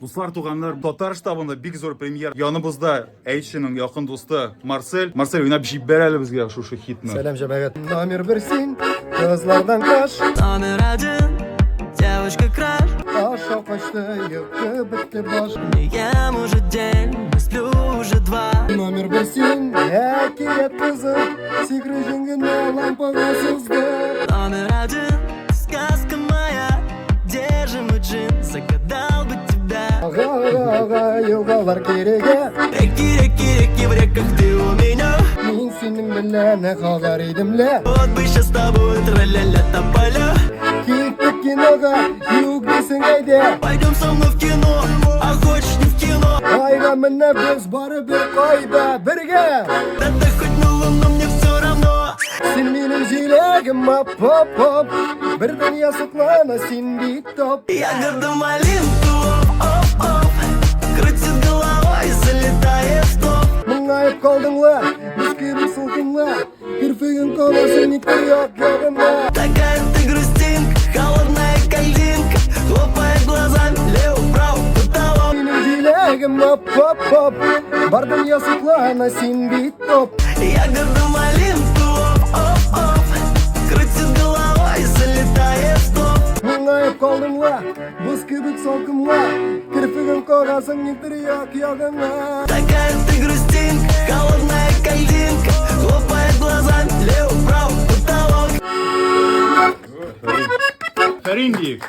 Дуслар, туганнар, Татар штабында бик зур премьер. Яныбызда Әйтшинең якын дусты Марсель. Марсель, уйнап җибәр әле безгә шушы хитны. Сәлам җәмәгать. Номер 1 син, кызлардан краш. Номер 1, девочка краш. Аша качты, йокы бетте баш. Не ем уже день, не сплю уже 2. Номер 1 син, әкият кызы. Сикры җиңгенә лампага сузды. Номер 1, сказка моя. Держи мой джин, загадал бы тебя. Ага, елгалар кереге. Реки в реках ты у меня. Мин синең белән хәзер идемле. Вот бы сейчас с тобой тра-ля-ля тополя. Киттек кинога, юк дисең әйдә. Пойдем со мной в кино, а хочешь не в кино. Айга менә без барыбер кайда бергә. Да ты хоть на луну, мне все равно. Син минем җиләгем, поп-поп. Бер дөнья соклана син бик топ. Ягода малинку, оп-оп. Крутит головой, залетает в топ. Моңаеп калдыңла, без кебек сылкынла. Кирпегең каласы никтер як ягында. Такая ты грустинка, холодная кальдинка. Хлопает глазами, лево-право, потолок. Минем җиләгем, поп-поп. Бар дөнья соклана син бик топ. Ягода малинку, оп-оп. Крутит головой, залетает в топ. Моңаеп калдыңла, без кебек салкынла. Кирпегең каласы никтер як ягында. Такая ты грустинка, холодная кальдинка. Хлопает глазами, лево-право, потолок. Фәрин диек.